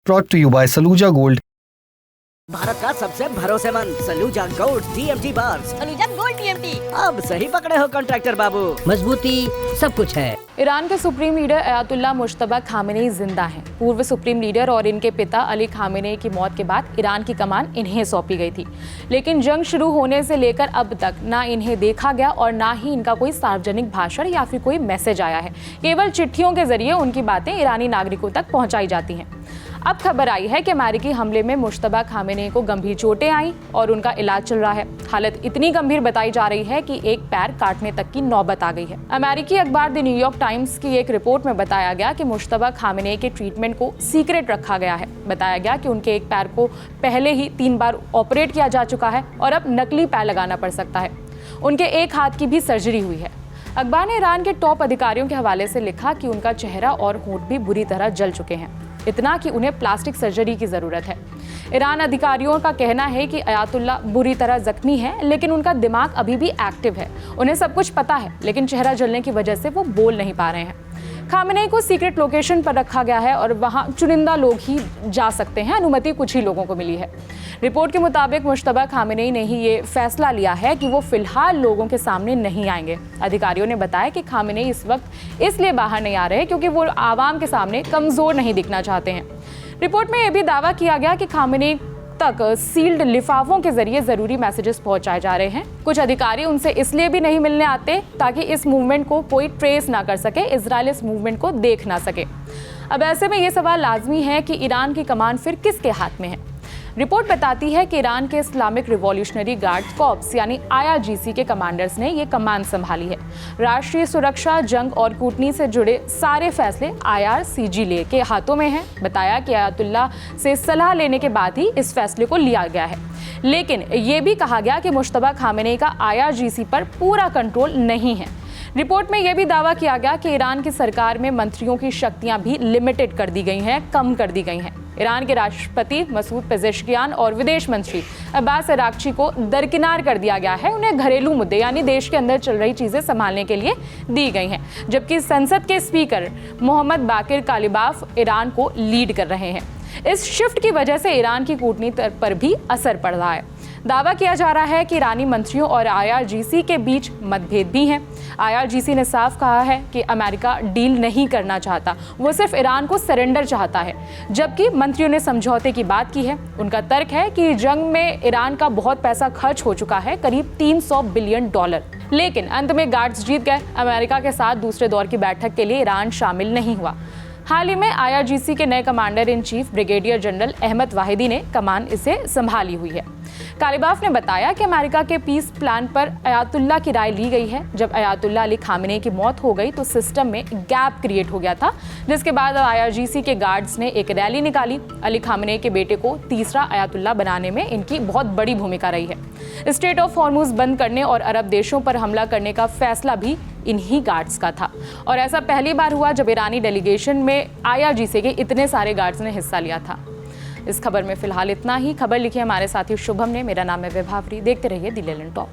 brought to you by Saluja Gold. Bharat का सबसे भरोसेमंद Saluja gold TMT bar. Saluja gold TMT। अब सही पकड़े हो कॉन्ट्रैक्टर बाबू, मजबूती सब कुछ है। ईरान के supreme leader Ayatollah Mushtaba Khamenei जिंदा हैं। पूर्व सुप्रीम लीडर और इनके पिता अली खामेनेई की मौत के बाद ईरान की कमान इन्हें सौंपी गई थी, लेकिन जंग शुरू होने से लेकर अब तक ना इन्हें देखा गया और ना ही इनका कोई सार्वजनिक भाषण या फिर कोई मैसेज आया है। केवल चिट्ठियों के जरिए उनकी बातें ईरानी नागरिकों तक पहुंचाई जाती हैं। अब खबर आई है कि अमेरिकी हमले में मुश्तबा खामेनेई को गंभीर चोटें आई और उनका इलाज चल रहा है। हालत इतनी गंभीर बताई जा रही है कि एक पैर काटने तक की नौबत आ गई है। अमेरिकी अखबार द न्यूयॉर्क टाइम्स की एक रिपोर्ट में बताया गया कि मुश्तबा खामेनेई के ट्रीटमेंट को सीक्रेट रखा गया है। बताया गया कि उनके एक पैर को पहले ही 3 बार ऑपरेट किया जा चुका है और अब नकली पैर लगाना पड़ सकता है। उनके एक हाथ की भी सर्जरी हुई है। अखबार ने ईरान के टॉप अधिकारियों के हवाले से लिखा कि उनका चेहरा और होंठ भी बुरी तरह जल चुके हैं, इतना कि उन्हें प्लास्टिक सर्जरी की जरूरत है। ईरान अधिकारियों का कहना है कि अयातुल्ला बुरी तरह जख्मी है, लेकिन उनका दिमाग अभी भी एक्टिव है। उन्हें सब कुछ पता है, लेकिन चेहरा जलने की वजह से वो बोल नहीं पा रहे हैं। खामेनेई को सीक्रेट लोकेशन पर रखा गया है और वहां चुनिंदा लोग ही जा सकते हैं। अनुमति कुछ ही लोगों को मिली है। रिपोर्ट के मुताबिक मुश्तबा खामेनेई ने ही ये फैसला लिया है कि वो फिलहाल लोगों के सामने नहीं आएंगे। अधिकारियों ने बताया कि खामेनेई इस वक्त इसलिए बाहर नहीं आ रहे क्योंकि वो आवाम के सामने कमजोर नहीं दिखना चाहते हैं। रिपोर्ट में यह भी दावा किया गया कि खामेनेई तक सील्ड लिफाफों के जरिए जरूरी मैसेजेस पहुंचाए जा रहे हैं। कुछ अधिकारी उनसे इसलिए भी नहीं मिलने आते ताकि इस मूवमेंट को कोई ट्रेस ना कर सके, इजराइल इस मूवमेंट को देख ना सके। अब ऐसे में ये सवाल लाजमी है कि ईरान की कमान फिर किसके हाथ में है। रिपोर्ट बताती है कि ईरान के इस्लामिक रिवॉल्यूशनरी गार्ड कॉर्प्स यानी IRGC के कमांडर्स ने ये कमान संभाली है। राष्ट्रीय सुरक्षा, जंग और कूटनीति से जुड़े सारे फैसले IRCG के हाथों में हैं। बताया कि अयातुल्ला से सलाह लेने के बाद ही इस फैसले को लिया गया है, लेकिन ये भी कहा गया कि मुश्तबा खामेनेई का IRGC पर पूरा कंट्रोल नहीं है। रिपोर्ट में यह भी दावा किया गया कि ईरान की सरकार में मंत्रियों की शक्तियां भी लिमिटेड कर दी गई हैं, कम कर दी गई हैं। ईरान के राष्ट्रपति मसूद पेजेश्कियान और विदेश मंत्री अब्बास अरागची को दरकिनार कर दिया गया है। उन्हें घरेलू मुद्दे यानी देश के अंदर चल रही चीजें संभालने के लिए दी गई हैं, जबकि संसद के स्पीकर मोहम्मद बाकिर कालिबाफ ईरान को लीड कर रहे हैं। इस शिफ्ट की वजह से ईरान की कूटनीति पर भी असर पड़ रहा है। दावा किया जा रहा है कि ईरानी मंत्रियों और IRGC के बीच मतभेद भी हैं। IRGC ने साफ कहा है कि अमेरिका डील नहीं करना चाहता, वो सिर्फ ईरान को सरेंडर चाहता है, जबकि मंत्रियों ने समझौते की बात की है। उनका तर्क है कि जंग में ईरान का बहुत पैसा खर्च हो चुका है, करीब $300 बिलियन। लेकिन अंत में गार्ड्स जीत गए। अमेरिका के साथ दूसरे दौर की बैठक के लिए ईरान शामिल नहीं हुआ। हाल ही में IRGC के नए commander in chief brigadier general Ahmad Vahidi ने कमान इसे संभाली हुई है। कालिबाफ ने बताया कि अमेरिका के पीस प्लान पर अयातुल्ला की राय ली गई है। जब अयातुल्ला अली खामेनेई की मौत हो गई तो सिस्टम में गैप क्रिएट हो गया था, जिसके बाद IRGC के गार्ड्स ने एक रैली निकाली। अली खामेनेई के बेटे को तीसरा अयातुल्ला बनाने में इनकी बहुत बड़ी भूमिका रही है। स्ट्रेट ऑफ हॉर्मुज बंद करने और अरब देशों पर हमला करने का फैसला भी इन्हीं गार्ड्स का था, और ऐसा पहली बार हुआ जब ईरानी डेलीगेशन में IRGC के इतने सारे गार्ड्स ने हिस्सा लिया था। इस खबर में फिलहाल इतना ही। खबर लिखी हमारे साथी शुभम ने। मेरा नाम है विभावरी। देखते रहिए द लेलन टॉप।